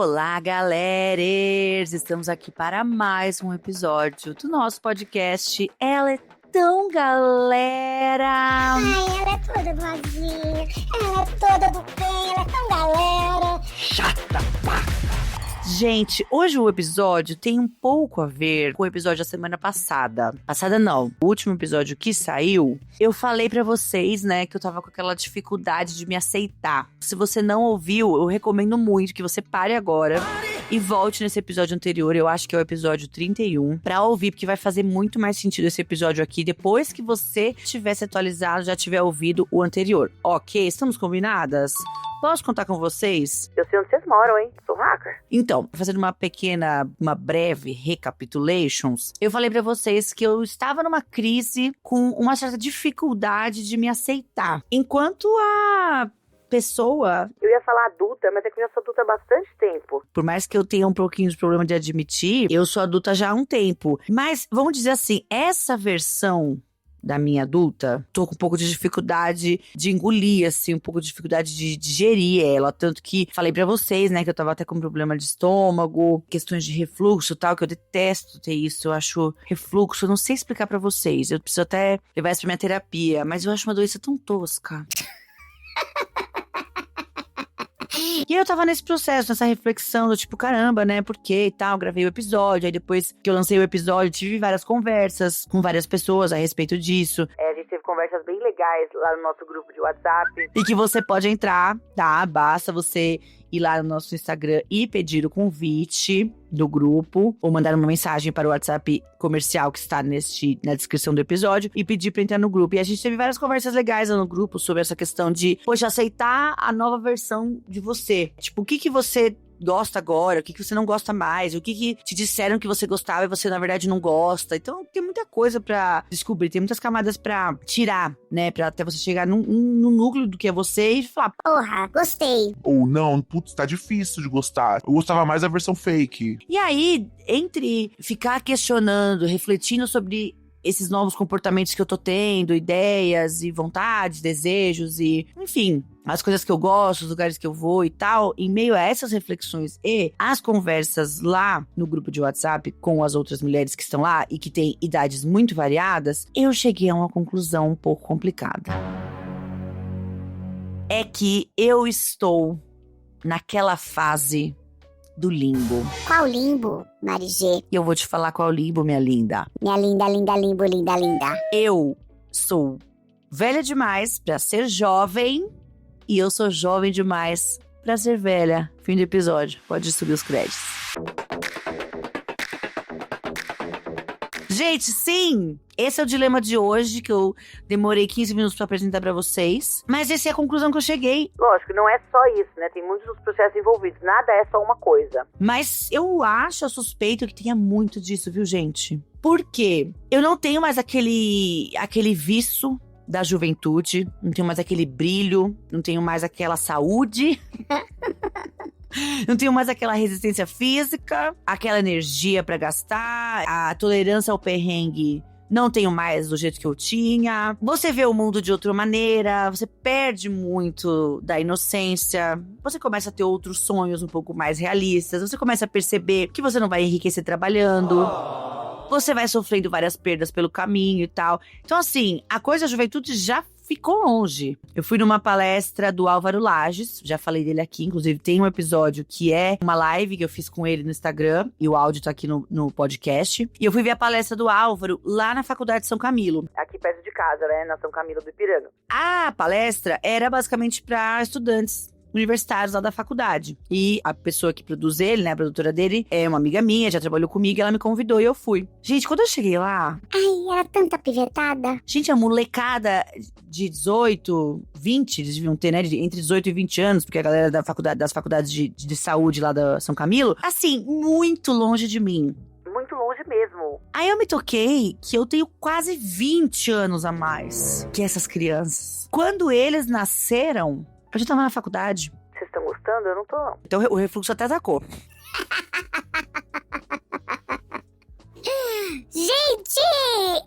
Olá, galeres! Estamos aqui para mais um episódio do nosso podcast Ela é Tão Galera! Ai, ela é toda boazinha, ela é toda do bem, ela é tão galera! Chata, pá! Gente, hoje o episódio tem um pouco a ver com o episódio da semana passada. Passada não, o último episódio que saiu, eu falei pra vocês, né, que eu tava com aquela dificuldade de me aceitar. Se você não ouviu, eu recomendo muito que você pare agora e volte nesse episódio anterior, eu acho que é o episódio 31, pra ouvir, porque vai fazer muito mais sentido esse episódio aqui depois que você tivesse atualizado, já tiver ouvido o anterior. Ok, estamos combinadas? Posso contar com vocês? Eu sei onde vocês moram, hein? Sou hacker. Então, fazendo uma breve recapitulations, eu falei pra vocês que eu estava numa crise com uma certa dificuldade de me aceitar. Enquanto a pessoa... Eu ia falar adulta, mas é que eu já sou adulta há bastante tempo. Por mais que eu tenha um pouquinho de problema de admitir, eu sou adulta já há um tempo. Mas, vamos dizer assim, essa versão da minha adulta, tô com um pouco de dificuldade de engolir, assim, um pouco de dificuldade de digerir ela, tanto que falei pra vocês, né, que eu tava até com problema de estômago, questões de refluxo e tal, que eu detesto ter isso, eu acho refluxo, eu não sei explicar pra vocês, eu preciso até levar isso pra minha terapia, mas eu acho uma doença tão tosca. E eu tava nesse processo, nessa reflexão do tipo, caramba, né, por quê e tal, gravei o episódio, aí depois que eu lancei o episódio, tive várias conversas com várias pessoas a respeito disso. A gente teve conversas bem legais lá no nosso grupo de WhatsApp. E que você pode entrar, tá? Basta você ir lá no nosso Instagram e pedir o convite do grupo, ou mandar uma mensagem para o WhatsApp comercial que está na descrição do episódio e pedir para entrar no grupo. E a gente teve várias conversas legais lá no grupo sobre essa questão de, poxa, aceitar a nova versão de você. Tipo, o que você gosta agora, o que você não gosta mais, o que te disseram que você gostava e você na verdade não gosta. Então tem muita coisa pra descobrir, tem muitas camadas pra tirar, né, pra até você chegar no núcleo do que é você e falar, Porra, gostei! Ou não, putz, tá difícil de gostar. Eu gostava mais da versão fake. E aí, entre ficar questionando, refletindo sobre esses novos comportamentos que eu tô tendo, ideias e vontades, desejos e, enfim, as coisas que eu gosto, os lugares que eu vou e tal, em meio a essas reflexões e as conversas lá no grupo de WhatsApp com as outras mulheres que estão lá e que têm idades muito variadas, eu cheguei a uma conclusão um pouco complicada. É que eu estou naquela fase do limbo. Qual limbo, Marigê? E eu vou te falar qual limbo, minha linda. Minha linda, linda, limbo, linda, linda. Eu sou velha demais pra ser jovem e eu sou jovem demais pra ser velha. Fim do episódio. Pode subir os créditos. Gente, sim! Esse é o dilema de hoje, que eu demorei 15 minutos pra apresentar pra vocês. Mas essa é a conclusão que eu cheguei. Lógico, não é só isso, né? Tem muitos processos envolvidos. Nada é só uma coisa. Mas eu suspeito que tenha muito disso, viu, gente? Por quê? Eu não tenho mais aquele vício da juventude, não tenho mais aquele brilho, não tenho mais aquela saúde... Não tenho mais aquela resistência física, aquela energia pra gastar, a tolerância ao perrengue não tenho mais do jeito que eu tinha. Você vê o mundo de outra maneira, você perde muito da inocência, você começa a ter outros sonhos um pouco mais realistas, você começa a perceber que você não vai enriquecer trabalhando. Você vai sofrendo várias perdas pelo caminho e tal. Então, assim, a coisa da juventude já ficou longe. Eu fui numa palestra do Álvaro Lages, já falei dele aqui, inclusive tem um episódio que é uma live que eu fiz com ele no Instagram, e o áudio tá aqui no podcast. E eu fui ver a palestra do Álvaro lá na Faculdade de São Camilo. Aqui perto de casa, né? Na São Camilo do Ipiranga. A palestra era basicamente para estudantes universitários lá da faculdade. E a pessoa que produz ele, né, a produtora dele, é uma amiga minha, já trabalhou comigo, ela me convidou e eu fui. Gente, quando eu cheguei lá... Ai, era tanta pivetada. Gente, a molecada de 18, 20, eles deviam ter, né, entre 18 e 20 anos, porque a galera das faculdades de saúde lá da São Camilo, assim, muito longe de mim. Muito longe mesmo. Aí eu me toquei que eu tenho quase 20 anos a mais que essas crianças. Quando eles nasceram, eu já tava na faculdade. Vocês estão gostando? Eu não tô, não. Então o refluxo até atacou. Gente!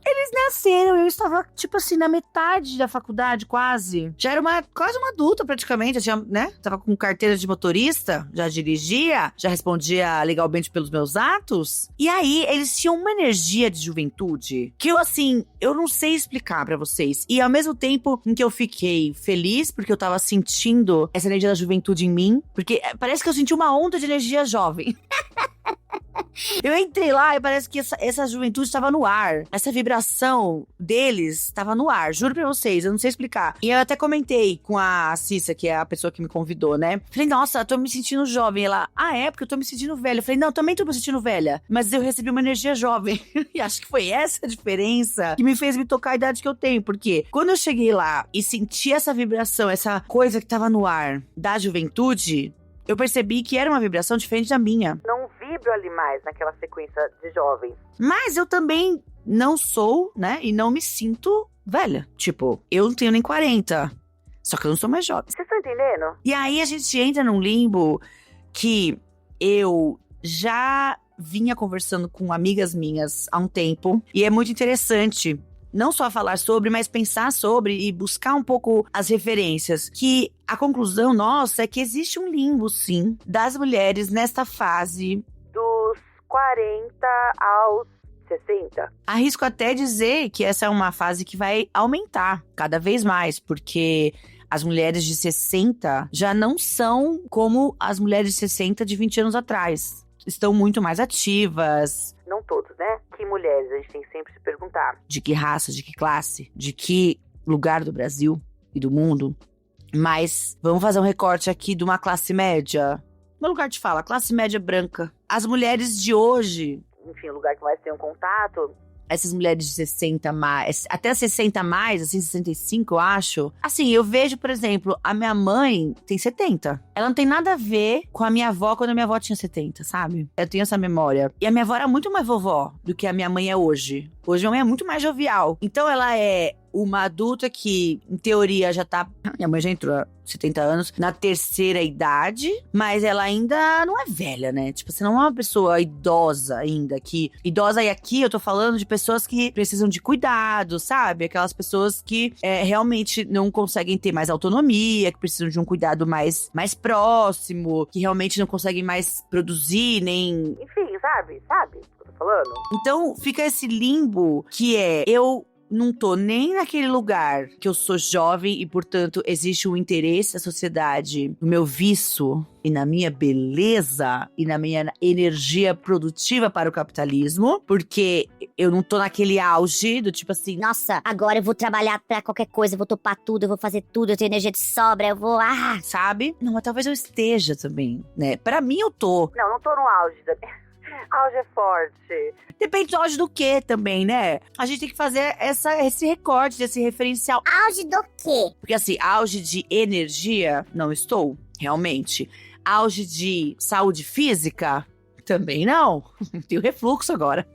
Eles nasceram. Eu estava, tipo assim, na metade da faculdade, quase. Já era quase uma adulta, praticamente. Já tinha, né? Tava com carteira de motorista, já dirigia, já respondia legalmente pelos meus atos. E aí, eles tinham uma energia de juventude que eu, assim, eu não sei explicar pra vocês. E ao mesmo tempo em que eu fiquei feliz, porque eu tava sentindo essa energia da juventude em mim, porque parece que eu senti uma onda de energia jovem. Eu entrei lá e parece que essa juventude estava no ar. Essa vibração deles estava no ar. Juro pra vocês, eu não sei explicar. E eu até comentei com a Cissa, que é a pessoa que me convidou, né? Falei, nossa, eu tô me sentindo jovem. Ela, é porque eu tô me sentindo velha. Eu falei, não, também tô me sentindo velha. Mas eu recebi uma energia jovem. E acho que foi essa a diferença que me fez me tocar a idade que eu tenho. Porque quando eu cheguei lá e senti essa vibração, essa coisa que tava no ar da juventude, eu percebi que era uma vibração diferente da minha. Não vibro ali mais naquela sequência de jovens. Mas eu também não sou, né? E não me sinto velha. Tipo, eu não tenho nem 40. Só que eu não sou mais jovem. Vocês estão entendendo? E aí a gente entra num limbo que eu já vinha conversando com amigas minhas há um tempo. E é muito interessante não só falar sobre, mas pensar sobre e buscar um pouco as referências. Que a conclusão nossa é que existe um limbo, sim, das mulheres nesta fase dos 40 aos 60. Arrisco até dizer que essa é uma fase que vai aumentar cada vez mais, porque as mulheres de 60 já não são como as mulheres de 60 de 20 anos atrás. Estão muito mais ativas. Não todos, né? Que mulheres? A gente tem que sempre se perguntar. De que raça, de que classe, de que lugar do Brasil e do mundo. Mas vamos fazer um recorte aqui de uma classe média. Meu lugar de fala, classe média branca. As mulheres de hoje, Enfim, o lugar que mais tem um contato. essas mulheres de 60 mais, até 60 mais, assim, 65, eu acho. Assim, eu vejo, por exemplo, a minha mãe tem 70. Ela não tem nada a ver com a minha avó quando a minha avó tinha 70, sabe? Eu tenho essa memória. E a minha avó era muito mais vovó do que a minha mãe é hoje. Hoje a minha mãe é muito mais jovial. Então ela é uma adulta que, em teoria, já tá... Minha mãe já entrou há 70 anos, na terceira idade, mas ela ainda não é velha, né? Tipo, você não é uma pessoa idosa ainda, que... Idosa, e aqui eu tô falando de pessoas que precisam de cuidado, sabe? Aquelas pessoas que realmente não conseguem ter mais autonomia, que precisam de um cuidado mais próximo, que realmente não conseguem mais produzir, nem... Enfim, sabe? Sabe o que eu tô falando? Então, fica esse limbo que eu não tô nem naquele lugar que eu sou jovem e, portanto, existe um interesse da sociedade no meu vício e na minha beleza e na minha energia produtiva para o capitalismo, porque eu não tô naquele auge do tipo assim, Nossa, agora eu vou trabalhar pra qualquer coisa, eu vou topar tudo, eu vou fazer tudo, eu tenho energia de sobra, eu vou... sabe? Não, mas talvez eu esteja também, né? Pra mim eu tô. Não tô no auge da... Auge é forte. Depende do auge do quê também, né? A gente tem que fazer esse recorte, esse referencial. Auge do quê? Porque assim, auge de energia, não estou, realmente. Auge de saúde física, também não. Tenho refluxo agora.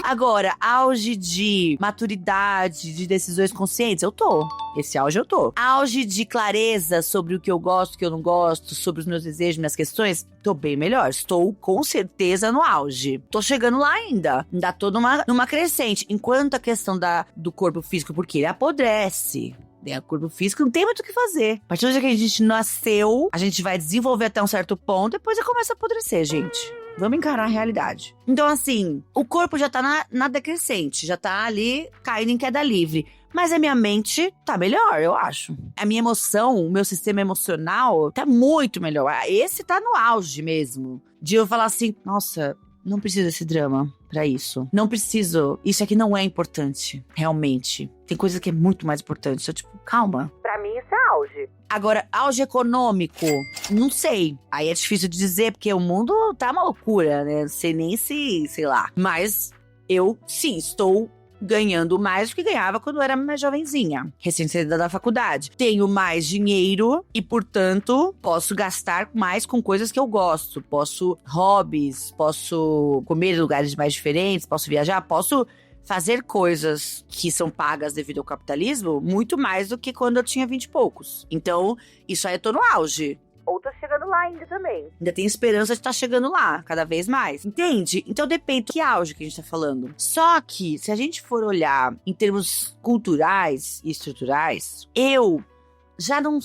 Agora, auge de maturidade, de decisões conscientes, eu tô. Esse auge eu tô. Auge de clareza sobre o que eu gosto, o que eu não gosto, sobre os meus desejos, minhas questões, tô bem melhor. Estou com certeza no auge. Tô chegando lá ainda. Ainda tô numa crescente. Enquanto a questão do corpo físico, porque ele apodrece. O corpo físico não tem muito o que fazer. A partir do dia que a gente nasceu, a gente vai desenvolver até um certo ponto, depois já começa a apodrecer, gente. Vamos encarar a realidade. Então, assim, o corpo já tá na decrescente, já tá ali caindo em queda livre. Mas a minha mente tá melhor, eu acho. A minha emoção, o meu sistema emocional tá muito melhor. Esse tá no auge mesmo. De eu falar assim, nossa, não preciso desse drama pra isso. Não preciso. Isso aqui não é importante, realmente. Tem coisa que é muito mais importante. Eu, tipo, calma. Pra mim, isso é auge. Agora, auge econômico, não sei. Aí é difícil de dizer, porque o mundo tá uma loucura, né? Não sei nem se, sei lá. Mas eu, sim, estou ganhando mais do que ganhava quando eu era mais jovenzinha, recém-saída da faculdade. Tenho mais dinheiro e, portanto, posso gastar mais com coisas que eu gosto. Posso hobbies, posso comer em lugares mais diferentes, posso viajar, posso fazer coisas que são pagas devido ao capitalismo muito mais do que quando eu tinha 20 e poucos. Então, isso aí eu tô no auge. Ou tô chegando lá ainda também. Ainda tem esperança de estar chegando lá, cada vez mais. Entende? Então depende do que auge que a gente tá falando. Só que, se a gente for olhar em termos culturais e estruturais, eu já não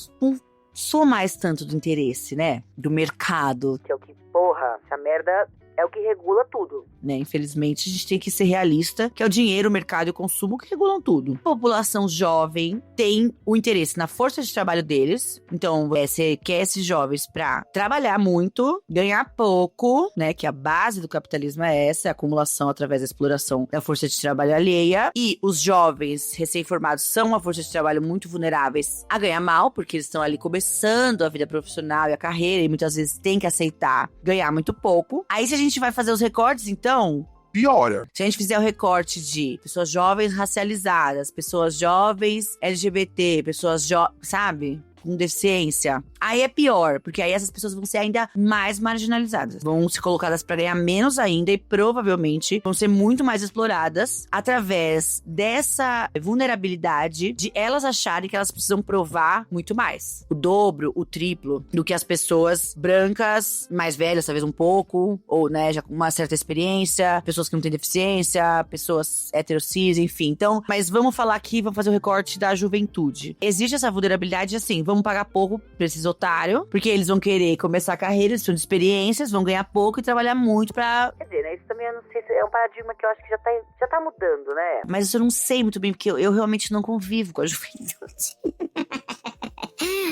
sou mais tanto do interesse, né? Do mercado, Que é o que, porra, essa merda é o que regula tudo. né? Infelizmente, a gente tem que ser realista, que é o dinheiro, o mercado e o consumo que regulam tudo. A população jovem tem o interesse na força de trabalho deles. Então, você quer esses jovens pra trabalhar muito, ganhar pouco, né? Que a base do capitalismo é essa, a acumulação através da exploração da força de trabalho alheia. E os jovens recém-formados são uma força de trabalho muito vulneráveis a ganhar mal, porque eles estão ali começando a vida profissional e a carreira, e muitas vezes tem que aceitar ganhar muito pouco. Aí, se a gente vai fazer os recortes, então, Piora. se a gente fizer o recorte de pessoas jovens racializadas, pessoas jovens LGBT, pessoas sabe? Com deficiência, aí é pior, porque aí essas pessoas vão ser ainda mais marginalizadas. Vão ser colocadas para ganhar menos ainda e provavelmente vão ser muito mais exploradas através dessa vulnerabilidade de elas acharem que elas precisam provar muito mais. O dobro, o triplo do que as pessoas brancas, mais velhas, talvez um pouco, ou, né, já com uma certa experiência, pessoas que não têm deficiência, pessoas heterocis, enfim. Então, mas vamos falar aqui, vamos fazer o recorte da juventude. Existe essa vulnerabilidade, assim, vamos pagar pouco pra esses otários, porque eles vão querer começar a carreira, eles precisam de experiências, vão ganhar pouco e trabalhar muito pra... Quer dizer, né? Isso também eu não sei se é um paradigma que eu acho que já tá mudando, né? Mas isso eu não sei muito bem, porque eu realmente não convivo com a juventude.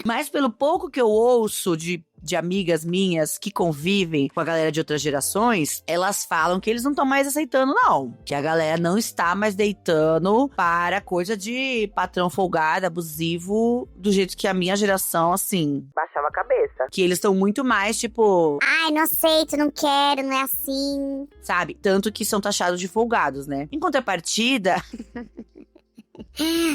Mas pelo pouco que eu ouço de amigas minhas que convivem com a galera de outras gerações, elas falam que eles não estão mais aceitando, não. Que a galera não está mais deitando para coisa de patrão folgado, abusivo, do jeito que a minha geração, assim... Baixava a cabeça. Que eles estão muito mais, tipo... Ai, não aceito, não quero, não é assim. Sabe? Tanto que são taxados de folgados, né? Em contrapartida...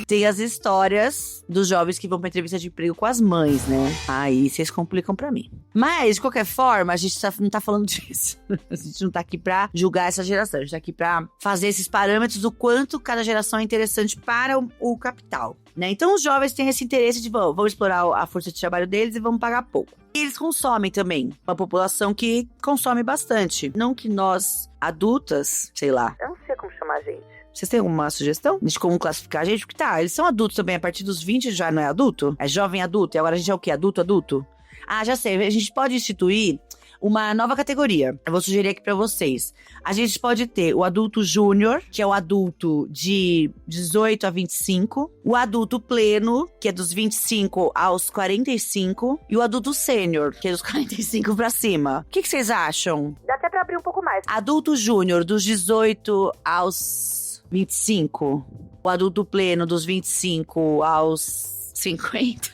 Tem as histórias dos jovens que vão pra entrevista de emprego com as mães, né? Aí vocês complicam pra mim. Mas, de qualquer forma, a gente não tá falando disso. A gente não tá aqui pra julgar essa geração. A gente tá aqui pra fazer esses parâmetros do quanto cada geração é interessante para o capital, né? Então, os jovens têm esse interesse de, vamos explorar a força de trabalho deles e vamos pagar pouco. E eles consomem também. Uma população que consome bastante. Não que nós, adultas, sei lá... Eu não sei como chamar a gente. Vocês têm alguma sugestão de como classificar a gente? Porque eles são adultos também, a partir dos 20 já não é adulto? É jovem adulto, e agora a gente é o quê? Adulto? Ah, já sei, a gente pode instituir uma nova categoria. Eu vou sugerir aqui pra vocês. A gente pode ter o adulto júnior, que é o adulto de 18 a 25, o adulto pleno, que é dos 25 aos 45, e o adulto sênior, que é dos 45 pra cima. O que vocês acham? Dá até pra abrir um pouco mais. Adulto júnior, dos 18 aos 25. O adulto pleno, dos 25 aos 50.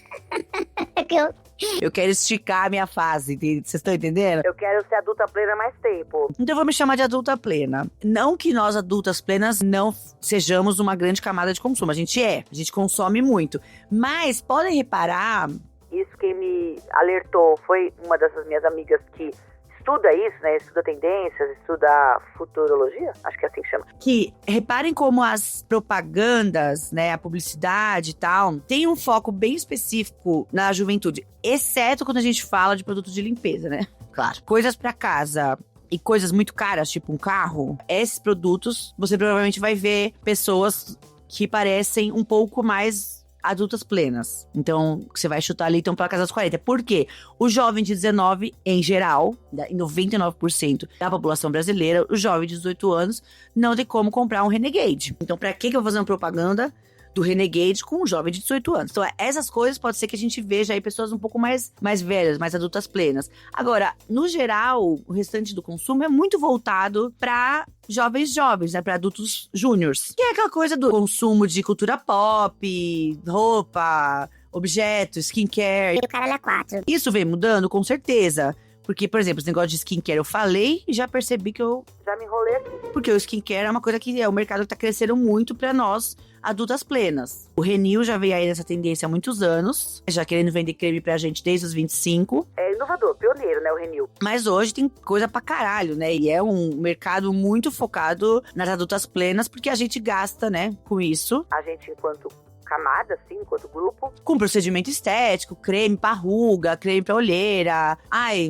Eu quero esticar a minha fase, vocês estão entendendo? Eu quero ser adulta plena mais tempo. Então eu vou me chamar de adulta plena. Não que nós, adultas plenas, não sejamos uma grande camada de consumo. A gente consome muito. Mas podem reparar... Isso quem me alertou foi uma dessas minhas amigas que estuda isso, né? Estuda tendências, estuda futurologia, acho que é assim que chama. Que reparem como as propagandas, né, a publicidade e tal, tem um foco bem específico na juventude, exceto quando a gente fala de produtos de limpeza, né? Claro. Coisas pra casa e coisas muito caras, tipo um carro, esses produtos, você provavelmente vai ver pessoas que parecem um pouco mais adultas plenas. Então, você vai chutar ali, então, para casa dos 40. Por quê? O jovem de 19, em geral, em 99% da população brasileira, o jovem de 18 anos não tem como comprar um Renegade. Então, para que eu vou fazer uma propaganda do Renegade com um jovem de 18 anos? Então, essas coisas pode ser que a gente veja aí pessoas um pouco mais velhas, mais adultas plenas. Agora, no geral, o restante do consumo é muito voltado para jovens, né? Para adultos júniors. Que é aquela coisa do consumo de cultura pop, roupa, objetos, skincare. E o caralho é 4. Isso vem mudando, com certeza. Porque, por exemplo, esse negócio de skincare eu falei e já percebi que Já me enrolei aqui. porque o skincare é uma coisa que é o mercado que tá crescendo muito pra nós, adultas plenas. O Renil já veio aí nessa tendência há muitos anos, já querendo vender creme pra gente desde os 25. É inovador, pioneiro, né, o Renil. Mas hoje tem coisa pra caralho, né? E é um mercado muito focado nas adultas plenas, porque a gente gasta, né, com isso. A gente, enquanto camada, assim, enquanto grupo. Com procedimento estético, creme pra ruga, creme pra olheira,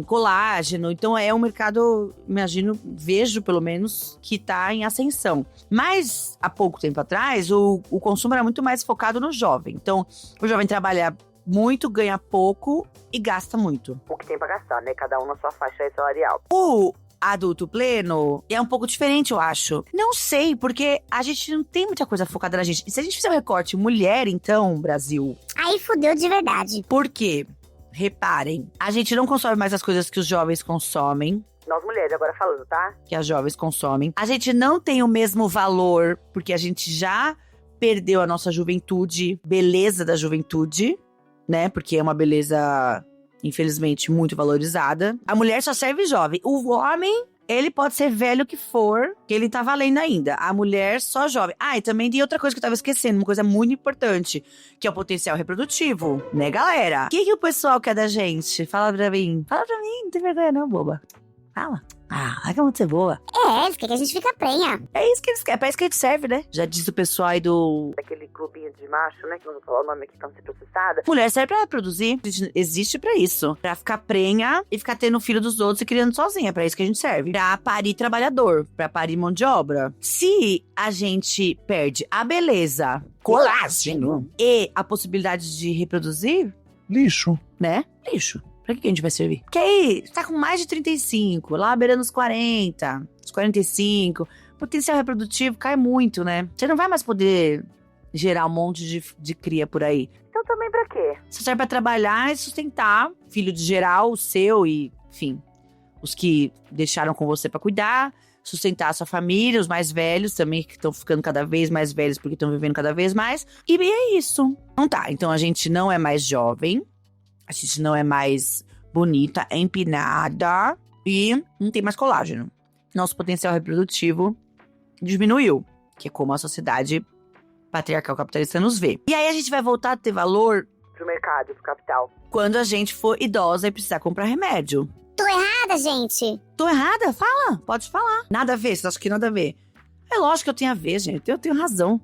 colágeno. Então é um mercado, imagino, vejo pelo menos, que tá em ascensão. Mas, há pouco tempo atrás, o consumo era muito mais focado no jovem. Então, o jovem trabalha muito, ganha pouco e gasta muito. O que tem pra gastar, né? Cada um na sua faixa salarial. O adulto pleno é um pouco diferente, eu acho. Não sei, porque a gente não tem muita coisa focada na gente. E se a gente fizer um recorte mulher, então, Brasil... Aí fudeu de verdade. Por quê? Reparem, a gente não consome mais as coisas que os jovens consomem. Nós mulheres agora falando, tá? Que as jovens consomem. A gente não tem o mesmo valor, porque a gente já perdeu a nossa juventude, beleza da juventude, né? Porque é uma beleza... infelizmente, muito valorizada. A mulher só serve jovem. O homem, ele pode ser velho que for, que ele tá valendo ainda. A mulher só jovem. E também tem outra coisa que eu tava esquecendo, uma coisa muito importante, que é o potencial reprodutivo, né, galera? O que o pessoal quer da gente? Fala pra mim, não tem vergonha não, boba. Fala. Vai que é muito ser boa. Eles querem que a gente fica prenha. É isso que eles querem, é pra isso que a gente serve, né? Já disse o pessoal aí daquele clubinho de macho, né? Que não vou falar o nome aqui pra não ser processada. Mulher serve pra reproduzir. Existe pra isso. Pra ficar prenha e ficar tendo filho dos outros e criando sozinha. É pra isso que a gente serve. Pra parir trabalhador. Pra parir mão de obra. Se a gente perde a beleza, colágeno e a possibilidade de reproduzir, Lixo. né? Lixo. Pra que a gente vai servir? Porque aí, tá com mais de 35, lá beirando os 40, os 45, potencial reprodutivo cai muito, né? Você não vai mais poder gerar um monte de cria por aí. Então também pra quê? Você serve pra trabalhar e sustentar filho de geral, o seu e, enfim, os que deixaram com você pra cuidar, sustentar a sua família, os mais velhos também, que estão ficando cada vez mais velhos porque estão vivendo cada vez mais. E é isso. Não tá, então a gente não é mais jovem, a gente não é mais bonita, é empinada e não tem mais colágeno. Nosso potencial reprodutivo diminuiu, que é como a sociedade patriarcal capitalista nos vê. E aí a gente vai voltar a ter valor Pro mercado, pro capital. quando a gente for idosa e precisar comprar remédio. Tô errada, gente. Tô errada? Fala, pode falar. Nada a ver, vocês acham que nada a ver? É lógico que eu tenho a ver, gente, eu tenho razão.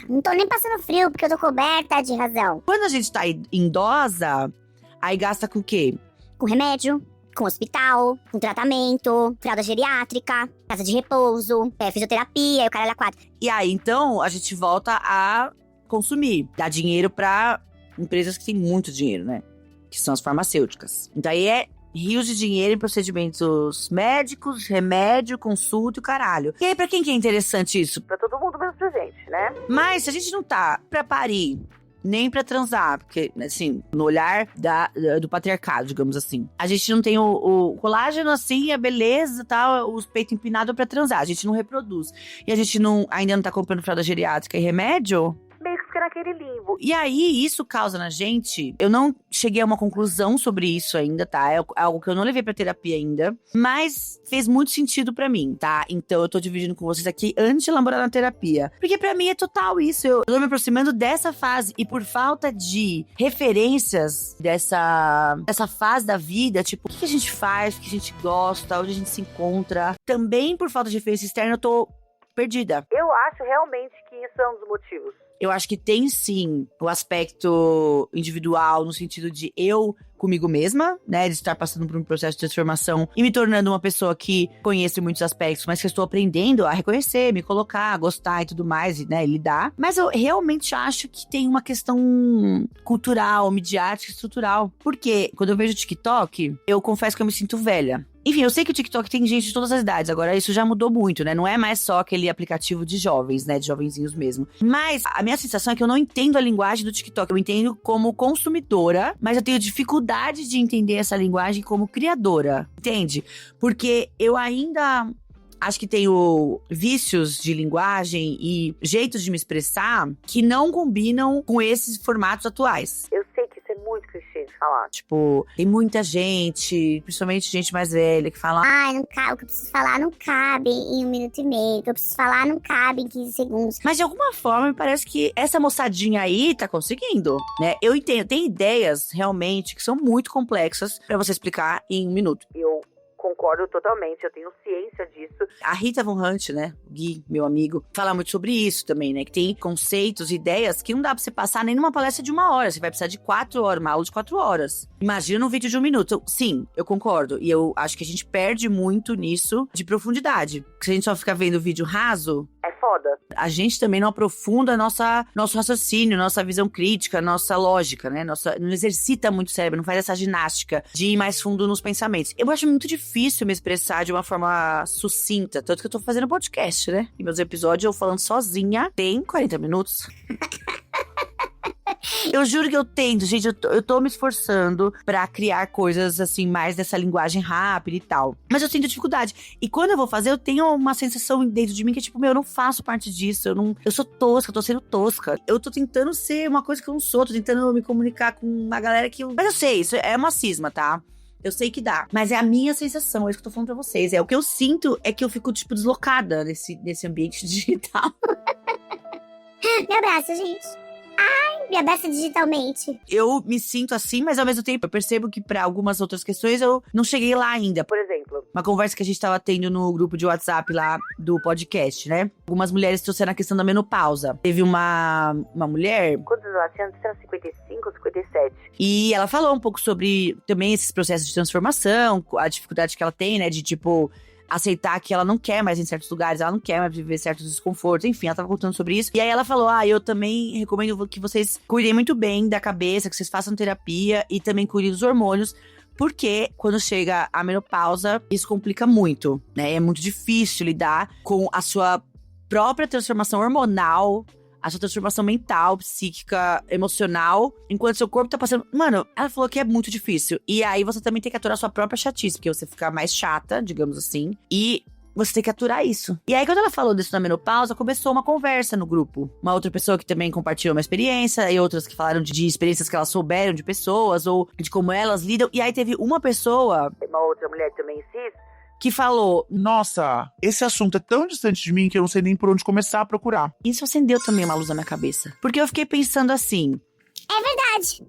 Não tô nem passando frio, porque eu tô coberta de razão. Quando a gente tá idosa, aí gasta com o quê? Com remédio, com hospital, com tratamento, fralda geriátrica, casa de repouso, fisioterapia e o caralho a 4. E aí, então, a gente volta a consumir. Dar dinheiro pra empresas que têm muito dinheiro, né? Que são as farmacêuticas. Então aí é rios de dinheiro em procedimentos médicos, remédio, consulta e o caralho. E aí, pra quem que é interessante isso? Pra todo mundo menos pra gente, né? Mas se a gente não tá pra parir, nem pra transar, porque, assim, no olhar do patriarcado, digamos assim, a gente não tem o colágeno, assim, a beleza e tal, os peitos empinados pra transar, a gente não reproduz. E a gente ainda não tá comprando fralda geriátrica e remédio, Meio que fica naquele limbo. e aí, isso causa na gente... Eu não cheguei a uma conclusão sobre isso ainda, tá? É algo que eu não levei pra terapia ainda. Mas fez muito sentido pra mim, tá? Então, eu tô dividindo com vocês aqui antes de elaborar na terapia. Porque pra mim é total isso. Eu tô me aproximando dessa fase. E por falta de referências dessa fase da vida, tipo, o que a gente faz, o que a gente gosta, onde a gente se encontra. Também por falta de referência externa, eu tô perdida. Eu acho realmente que isso é um dos motivos. Eu acho que tem, sim, o aspecto individual, no sentido de eu comigo mesma, né? De estar passando por um processo de transformação e me tornando uma pessoa que conhece muitos aspectos, mas que eu estou aprendendo a reconhecer, me colocar, gostar e tudo mais, e, né, lidar. Mas eu realmente acho que tem uma questão cultural, midiática, estrutural. Porque quando eu vejo o TikTok, eu confesso que eu me sinto velha. Enfim, eu sei que o TikTok tem gente de todas as idades, agora isso já mudou muito, né? Não é mais só aquele aplicativo de jovens, né? De jovenzinhos mesmo. Mas a minha sensação é que eu não entendo a linguagem do TikTok. Eu entendo como consumidora, mas eu tenho dificuldade de entender essa linguagem como criadora, entende? Porque eu ainda... acho que tenho vícios de linguagem e jeitos de me expressar que não combinam com esses formatos atuais. Eu sei que isso é muito clichê de falar. Tipo, tem muita gente, principalmente gente mais velha, que fala... Ai, não cabe, o que eu preciso falar não cabe em 1 minuto e meio. O que eu preciso falar não cabe em 15 segundos. Mas de alguma forma me parece que essa moçadinha aí tá conseguindo, né? Eu entendo, tem ideias realmente que são muito complexas pra você explicar em 1 minuto. Eu concordo totalmente, eu tenho ciência disso. A Rita Von Hunt, né, o Gui, meu amigo, fala muito sobre isso também, né, que tem conceitos, ideias que não dá pra você passar nem numa palestra de 1 hora, você vai precisar de 4 horas, uma aula de 4 horas. Imagina um vídeo de 1 minuto. Sim, eu concordo, e eu acho que a gente perde muito nisso de profundidade. Porque se a gente só fica vendo vídeo raso, É foda. a gente também não aprofunda nosso raciocínio, nossa visão crítica, nossa lógica, né? Não exercita muito o cérebro, não faz essa ginástica de ir mais fundo nos pensamentos. Eu acho muito difícil me expressar de uma forma sucinta, tanto que eu tô fazendo podcast, né? E meus episódios eu falando sozinha tem 40 minutos. Eu juro que eu tento, gente, eu tô me esforçando pra criar coisas, assim, mais dessa linguagem rápida e tal. Mas eu tenho dificuldade. E quando eu vou fazer, eu tenho uma sensação dentro de mim que é tipo, eu não faço parte disso, eu sou tosca, eu tô sendo tosca. Eu tô tentando ser uma coisa que eu não sou, tô tentando me comunicar com uma galera que Mas eu sei, isso é uma cisma, tá? Eu sei que dá, mas é a minha sensação, é isso que eu tô falando pra vocês. O que eu sinto é que eu fico, tipo, deslocada nesse ambiente digital. Me abraça, gente. Me abraça digitalmente. Eu me sinto assim, mas ao mesmo tempo eu percebo que pra algumas outras questões eu não cheguei lá ainda. Por exemplo, Uma conversa que a gente tava tendo no grupo de WhatsApp lá do podcast, né? Algumas mulheres trouxeram a questão da menopausa. Teve uma mulher quantos ela tinha? Tinha 55 ou 57? e ela falou um pouco sobre também esses processos de transformação, a dificuldade que ela tem, né? De tipo aceitar que ela não quer mais em certos lugares, ela não quer mais viver certos desconfortos, enfim, ela tava contando sobre isso. E aí ela falou, eu também recomendo que vocês cuidem muito bem da cabeça, que vocês façam terapia e também cuidem dos hormônios, porque quando chega a menopausa, isso complica muito, né? É muito difícil lidar com a sua própria transformação hormonal, a sua transformação mental, psíquica, emocional, enquanto seu corpo tá passando... Mano, ela falou que é muito difícil. E aí você também tem que aturar a sua própria chatice, porque você fica mais chata, digamos assim, e você tem que aturar isso. E aí, quando ela falou disso na menopausa, começou uma conversa no grupo. Uma outra pessoa que também compartilhou uma experiência, e outras que falaram de experiências que elas souberam de pessoas, ou de como elas lidam. E aí teve uma pessoa... Uma outra mulher também cis, que falou, Nossa, esse assunto é tão distante de mim que eu não sei nem por onde começar a procurar. isso acendeu também uma luz na minha cabeça. Porque eu fiquei pensando assim, É verdade.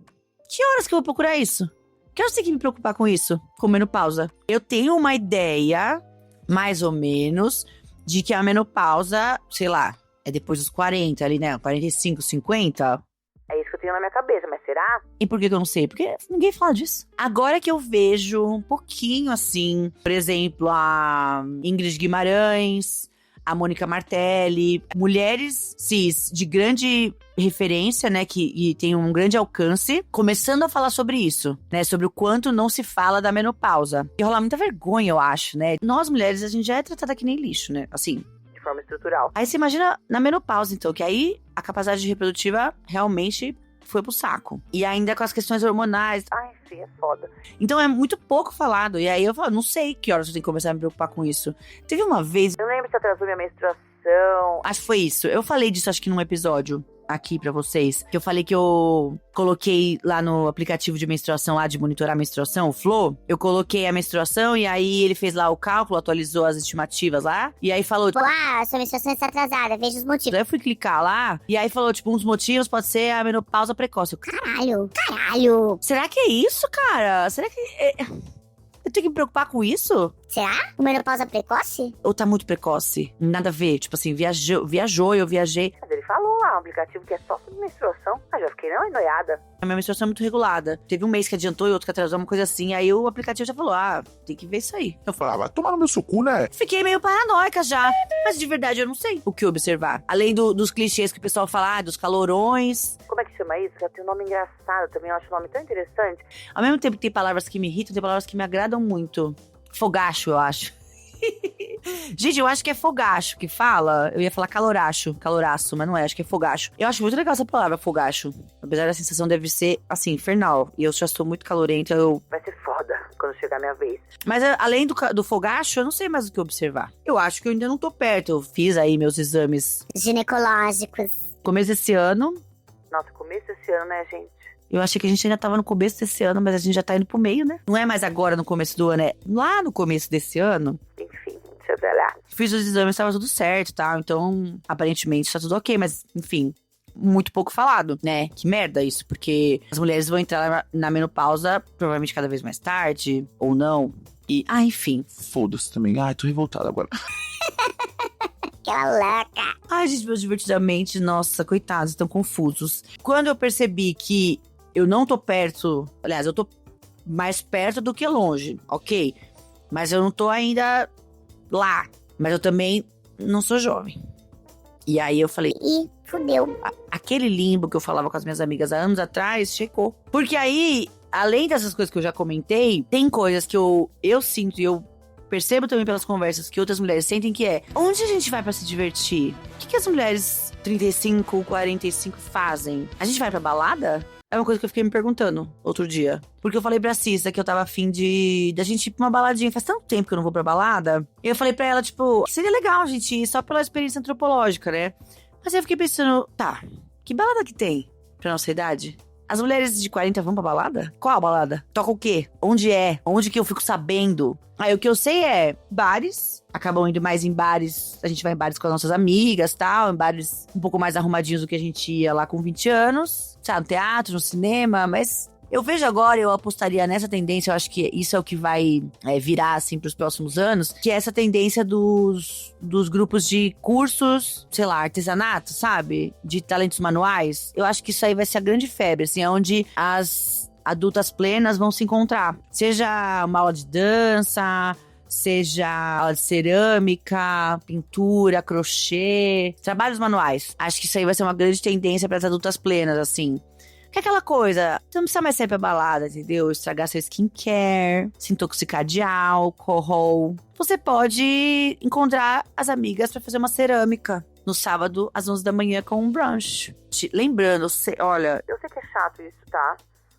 que horas que eu vou procurar isso? Que horas eu tenho que me preocupar com isso? Com menopausa? Eu tenho uma ideia, mais ou menos, de que a menopausa, sei lá, é depois dos 40 ali, né? 45, 50... é isso que eu tenho na minha cabeça, mas será? E por que eu não sei? Porque ninguém fala disso. Agora que eu vejo um pouquinho assim, por exemplo, a Ingrid Guimarães, a Mônica Martelli, mulheres cis de grande referência, né, que tem um grande alcance, começando a falar sobre isso, né, sobre o quanto não se fala da menopausa. E rola muita vergonha, eu acho, né? Nós mulheres, a gente já é tratada que nem lixo, né? Assim, De forma estrutural. aí você imagina na menopausa, então, que aí a capacidade reprodutiva realmente foi pro saco. E ainda com as questões hormonais. Ai, sim, é foda. Então é muito pouco falado. E aí eu falo, não sei que horas eu tenho que começar a me preocupar com isso. Teve uma vez, Eu lembro se atrasou minha menstruação. acho que foi isso. Eu falei disso, acho que num episódio aqui pra vocês. Que eu falei que eu coloquei lá no aplicativo de menstruação, lá de monitorar a menstruação, o Flow. Eu coloquei a menstruação e aí ele fez lá o cálculo, atualizou as estimativas lá. E aí falou, Tipo, sua menstruação está atrasada, veja os motivos. Aí eu fui clicar lá, e aí falou, tipo, uns motivos pode ser a menopausa precoce. Caralho. Será que é isso, cara? Será que... eu tenho que me preocupar com isso? Será? Menopausa precoce? Ou tá muito precoce? Nada a ver, tipo assim, viajou, eu viajei. Mas ele falou lá, um aplicativo que é só sobre menstruação. Ah, já fiquei não noiada. A minha menstruação é muito regulada. Teve um mês que adiantou e outro que atrasou, uma coisa assim. Aí o aplicativo já falou, tem que ver isso aí. Eu falava, vai tomar no meu sucu, né? Fiquei meio paranoica já. Mas de verdade eu não sei o que observar. Além dos clichês que o pessoal fala, dos calorões. Como é que chama isso? Já tem um nome engraçado também, eu acho o nome tão interessante. Ao mesmo tempo que tem palavras que me irritam, tem palavras que me agradam muito. Fogacho, eu acho. Gente, eu acho que é fogacho que fala. Eu ia falar caloraço, mas não é, acho que é fogacho. Eu acho muito legal essa palavra, fogacho. Apesar da sensação deve ser, assim, infernal. E eu já estou muito calorenta, Vai ser foda quando chegar a minha vez. Mas além do fogacho, eu não sei mais o que observar. Eu acho que eu ainda não tô perto. Eu fiz aí meus exames Ginecológicos. no começo desse ano. Nossa, começo desse ano, né, gente? Eu achei que a gente ainda tava no começo desse ano, mas a gente já tá indo pro meio, né? Não é mais agora no começo do ano, é lá no começo desse ano. Enfim, deixa eu ver lá. Fiz os exames, tava tudo certo e tal. Então, aparentemente, tá tudo ok. Mas, enfim, muito pouco falado, né? Que merda isso, porque as mulheres vão entrar na menopausa provavelmente cada vez mais tarde, ou não. E, enfim. Foda-se também. Ai, tô revoltada agora. Aquela louca. Ai, gente, meus divertidamente, nossa, coitados, estão confusos. Quando eu percebi que eu não tô perto, aliás, eu tô mais perto do que longe, ok? Mas eu não tô ainda lá. Mas eu também não sou jovem. E aí eu falei, Ih, fudeu. aquele limbo que eu falava com as minhas amigas há anos atrás, checou. Porque aí, além dessas coisas que eu já comentei, tem coisas que eu sinto e eu percebo também pelas conversas que outras mulheres sentem, que é, onde a gente vai pra se divertir? O que as mulheres 35, 45 fazem? A gente vai pra balada? É uma coisa que eu fiquei me perguntando outro dia. Porque eu falei pra Cissa que eu tava afim da gente ir pra uma baladinha. Faz tanto tempo que eu não vou pra balada. E eu falei pra ela, tipo, seria legal a gente ir só pela experiência antropológica, né? Mas aí eu fiquei pensando, tá, que balada que tem pra nossa idade? As mulheres de 40 vão pra balada? Qual balada? Toca o quê? Onde é? Onde que eu fico sabendo? Aí o que eu sei é bares. Acabam indo mais em bares. A gente vai em bares com as nossas amigas, tal. Em bares um pouco mais arrumadinhos do que a gente ia lá com 20 anos. Sabe, no teatro, no cinema. Mas eu vejo agora, eu apostaria nessa tendência. Eu acho que isso é o que vai virar, assim, pros próximos anos. Que é essa tendência dos grupos de cursos, sei lá, artesanato, sabe? De talentos manuais. Eu acho que isso aí vai ser a grande febre, assim. É onde as adultas plenas vão se encontrar. Seja uma aula de dança, seja aula de cerâmica, pintura, crochê, trabalhos manuais. Acho que isso aí vai ser uma grande tendência para as adultas plenas, assim. Que é aquela coisa, você não precisa mais sair pra balada, entendeu? Estragar seu skincare, se intoxicar de álcool. Você pode encontrar as amigas pra fazer uma cerâmica no sábado, às 11 da manhã, com um brunch. Lembrando, olha, Eu sei que é chato isso, tá?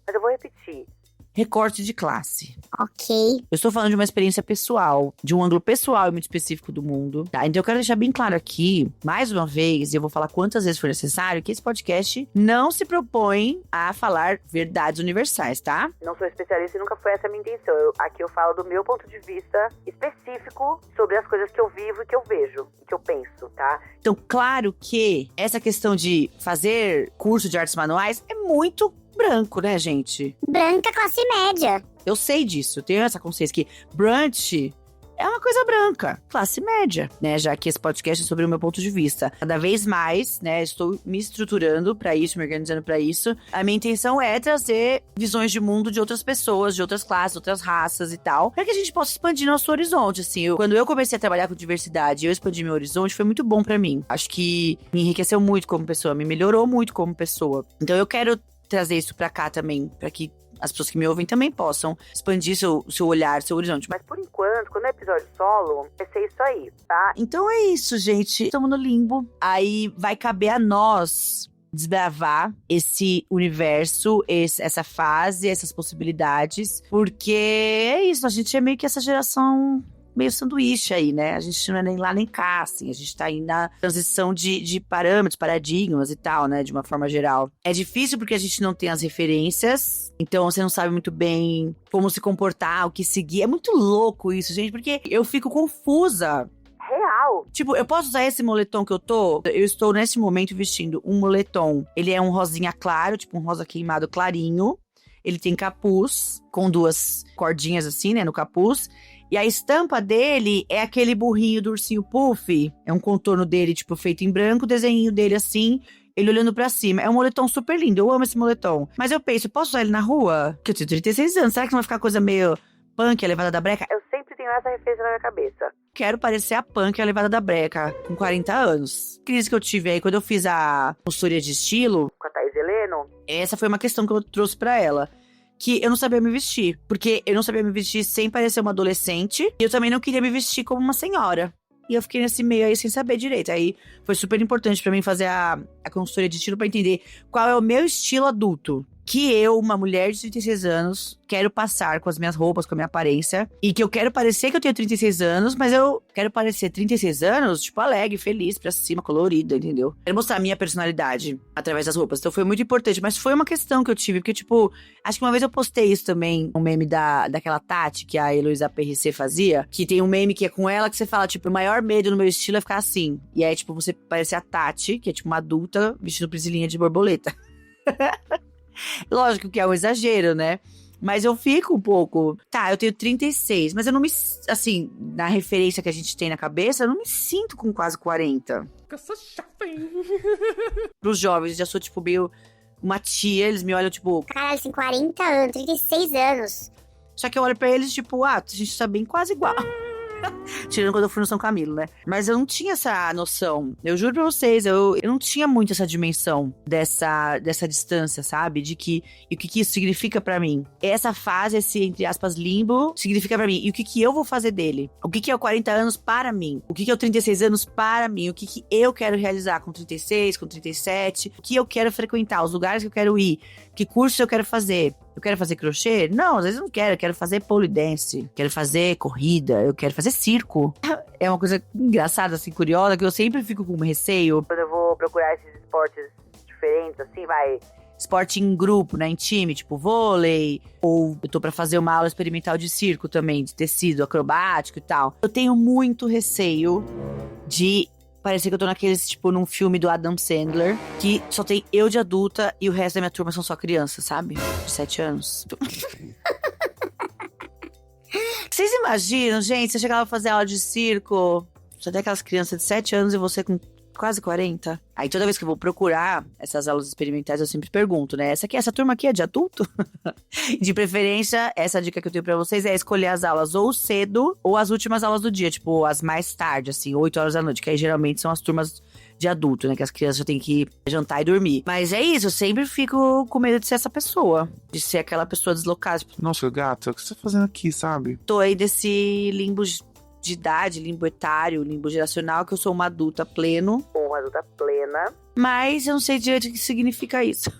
Mas eu vou repetir. recorte de classe. Ok. Eu estou falando de uma experiência pessoal, de um ângulo pessoal e muito específico do mundo, tá? Então eu quero deixar bem claro aqui, mais uma vez, e eu vou falar quantas vezes for necessário, que esse podcast não se propõe a falar verdades universais, tá? Não sou especialista e nunca foi essa a minha intenção. Aqui eu falo do meu ponto de vista específico sobre as coisas que eu vivo e que eu vejo, e que eu penso, tá? Então, claro que essa questão de fazer curso de artes manuais é muito branco, né, gente? Branca classe média. Eu sei disso, eu tenho essa consciência que brunch é uma coisa branca, classe média, né? Já que esse podcast é sobre o meu ponto de vista. Cada vez mais, né, estou me estruturando pra isso, me organizando pra isso. A minha intenção é trazer visões de mundo de outras pessoas, de outras classes, outras raças e tal, pra que a gente possa expandir nosso horizonte, assim. Quando eu comecei a trabalhar com diversidade, eu expandi meu horizonte, foi muito bom pra mim. Acho que me enriqueceu muito como pessoa, me melhorou muito como pessoa. Então eu quero trazer isso pra cá também, pra que as pessoas que me ouvem também possam expandir seu olhar, seu horizonte. Mas por enquanto, quando é episódio solo, vai ser isso aí, tá? Então é isso, gente. Estamos no limbo. Aí vai caber a nós desbravar esse universo, essa fase, essas possibilidades. Porque é isso, a gente é meio que essa geração meio sanduíche aí, né? A gente não é nem lá nem cá, assim. A gente tá aí na transição de parâmetros, paradigmas e tal, né? De uma forma geral. É difícil porque a gente não tem as referências. Então, você não sabe muito bem como se comportar, o que seguir. É muito louco isso, gente, porque eu fico confusa. Real. Tipo, eu posso usar esse moletom que eu tô? Eu estou, nesse momento, vestindo um moletom. Ele é um rosinha claro, tipo um rosa queimado clarinho. Ele tem capuz, com 2 cordinhas assim, né, no capuz. E a estampa dele é aquele burrinho do ursinho Puff. É um contorno dele, tipo, feito em branco, o desenho dele assim, ele olhando pra cima. É um moletom super lindo, eu amo esse moletom. Mas eu penso, posso usar ele na rua? Porque eu tenho 36 anos, será que não vai ficar coisa meio punk, a levada da breca? Eu sempre tenho essa referência na minha cabeça. Quero parecer a punk, a levada da breca, com 40 anos. Crise que eu tive aí, quando eu fiz a consultoria de estilo, Com a Thaís Heleno. essa foi uma questão que eu trouxe pra ela. Que eu não sabia me vestir. Porque eu não sabia me vestir sem parecer uma adolescente. E eu também não queria me vestir como uma senhora. E eu fiquei nesse meio aí sem saber direito. Aí foi super importante pra mim fazer a consultoria de estilo pra entender qual é o meu estilo adulto. que eu, uma mulher de 36 anos, quero passar com as minhas roupas, com a minha aparência. E que eu quero parecer que eu tenho 36 anos, mas eu quero parecer 36 anos, tipo, alegre, feliz, pra cima, colorida, entendeu? Quero mostrar a minha personalidade através das roupas. Então foi muito importante. Mas foi uma questão que eu tive, porque, tipo, acho que uma vez eu postei isso também, um meme daquela Tati que a Heloísa PRC fazia, que tem um meme que é com ela que você fala, tipo, o maior medo no meu estilo é ficar assim. E aí, tipo, você parece a Tati, que é tipo uma adulta vestindo prisilinha de borboleta. Lógico que é um exagero, né? Mas eu fico um pouco... Tá, eu tenho 36, mas eu não me... Assim, na referência que a gente tem na cabeça, eu não me sinto com quase 40. Eu sou jovem. Pros jovens, eu já sou, tipo, meio... Uma tia, eles me olham, tipo... Caralho, assim, 40 anos, 36 anos. Só que eu olho pra eles, tipo... Ah, a gente tá bem quase igual. Tirando quando eu fui no São Camilo, né? Mas eu não tinha essa noção. Eu juro pra vocês, eu não tinha muito essa dimensão dessa distância, sabe? De que... E o que isso significa pra mim. Essa fase, esse, entre aspas, limbo, significa pra mim. E o que eu vou fazer dele? O que é o 40 anos para mim? O que é o 36 anos para mim? O que eu quero realizar com 36, com 37? O que eu quero frequentar? Os lugares que eu quero ir? Que curso eu quero fazer? Eu quero fazer crochê? Não, às vezes eu não quero. Eu quero fazer pole dance. Quero fazer corrida. Eu quero fazer circo. É uma coisa engraçada, assim, curiosa, que eu sempre fico com receio. Quando eu vou procurar esses esportes diferentes, assim, vai... Esporte em grupo, né, em time, tipo vôlei. Ou eu tô pra fazer uma aula experimental de circo também, de tecido acrobático e tal. Eu tenho muito receio de... Parecia que eu tô naqueles, tipo, num filme do Adam Sandler, que só tem eu de adulta e o resto da minha turma são só crianças, sabe? De 7 anos. Vocês imaginam, gente, você chegava a fazer aula de circo, só tem aquelas crianças de 7 anos e você com quase 40? Aí toda vez que eu vou procurar essas aulas experimentais, eu sempre pergunto, né? Essa turma aqui é de adulto? De preferência, essa dica que eu tenho pra vocês é escolher as aulas ou cedo ou as últimas aulas do dia, tipo, as mais tarde, assim, 8 horas da noite, que aí geralmente são as turmas de adulto, né? Que as crianças já têm que jantar e dormir. Mas é isso, eu sempre fico com medo de ser essa pessoa, de ser aquela pessoa deslocada. Tipo, Nossa, gata, o que você tá fazendo aqui, sabe? tô aí desse limbo de idade, limbo etário, limbo geracional, que eu sou uma adulta pleno. Uma adulta plena. Mas eu não sei direito o que significa isso.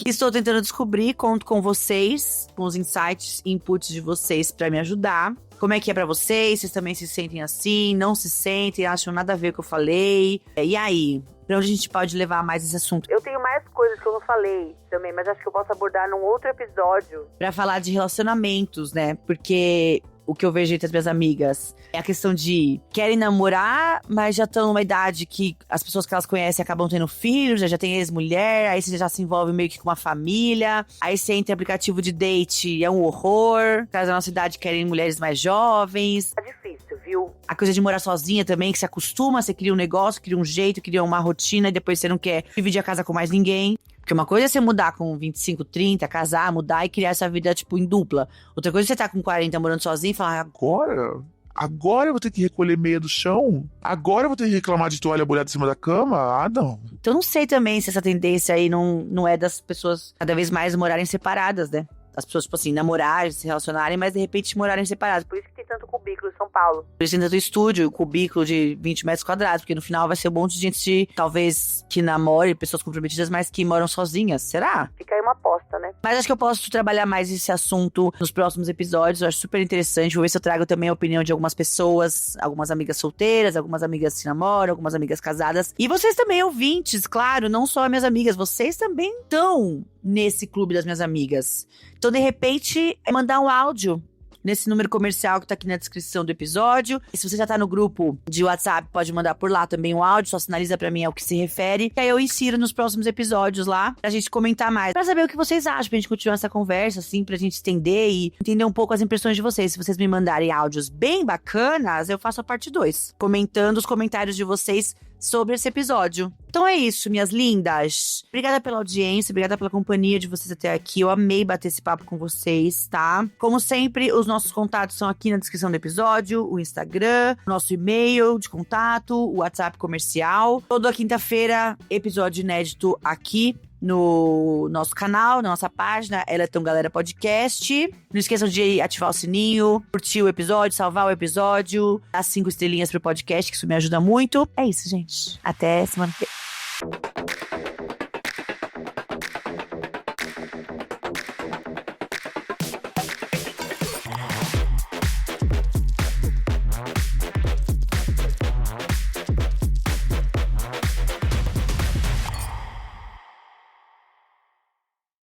Estou tentando descobrir, conto com vocês, com os insights e inputs de vocês pra me ajudar. Como é que é pra vocês? Vocês também se sentem assim? Não se sentem? Acham nada a ver com o que eu falei? E aí? Pra onde a gente pode levar mais esse assunto? Eu tenho mais coisas que eu não falei também, mas acho que eu posso abordar num outro episódio. Pra falar de relacionamentos, né? Porque o que eu vejo entre as minhas amigas é a questão de querem namorar, mas já estão numa idade que as pessoas que elas conhecem acabam tendo filhos, já tem ex-mulher, aí você já se envolve meio que com uma família, aí você entra em aplicativo de date, é um horror. Os caras da nossa idade querem mulheres mais jovens. Tá difícil, viu? A coisa de morar sozinha também, que se acostuma, você cria um negócio, cria um jeito, cria uma rotina e depois você não quer dividir a casa com mais ninguém. Porque uma coisa é você mudar com 25, 30, casar, mudar e criar essa vida, tipo, em dupla. Outra coisa é você tá com 40 morando sozinho e falar... Agora eu vou ter que recolher meia do chão? Agora eu vou ter que reclamar de toalha molhada em cima da cama? Ah, não. Então não sei também se essa tendência aí não é das pessoas cada vez mais morarem separadas, né? As pessoas, tipo assim, namorarem, se relacionarem, mas de repente morarem separadas. Por isso que tem tanto cubículo em São Paulo. Por isso tem tanto estúdio, cubículo de 20 metros quadrados, porque no final vai ser um monte de gente, talvez, que namore, pessoas comprometidas, mas que moram sozinhas. Será? Fica aí uma aposta, né? Mas acho que eu posso trabalhar mais esse assunto nos próximos episódios. Eu acho super interessante. Vou ver se eu trago também a opinião de algumas pessoas, algumas amigas solteiras, algumas amigas que namoram, algumas amigas casadas. E vocês também, ouvintes, claro, não só minhas amigas, vocês também estão nesse clube das minhas amigas. Então, de repente, é mandar um áudio nesse número comercial que tá aqui na descrição do episódio. E se você já tá no grupo de WhatsApp, pode mandar por lá também um áudio, só sinaliza pra mim ao que se refere. E aí eu insiro nos próximos episódios lá, pra gente comentar mais, pra saber o que vocês acham, pra gente continuar essa conversa, assim, pra gente estender e entender um pouco as impressões de vocês. Se vocês me mandarem áudios bem bacanas, eu faço a parte 2, comentando os comentários de vocês sobre esse episódio. Então é isso, minhas lindas. Obrigada pela audiência, obrigada pela companhia de vocês até aqui. Eu amei bater esse papo com vocês, tá? Como sempre, os nossos contatos são aqui na descrição do episódio, o Instagram, nosso e-mail de contato, o WhatsApp comercial. Toda quinta-feira, episódio inédito aqui no nosso canal, na nossa página, Ela é Tão Galera Podcast. Não esqueçam de ativar o sininho, curtir o episódio, salvar o episódio, dar 5 estrelinhas pro podcast, que isso me ajuda muito. É isso, gente. Até semana que vem.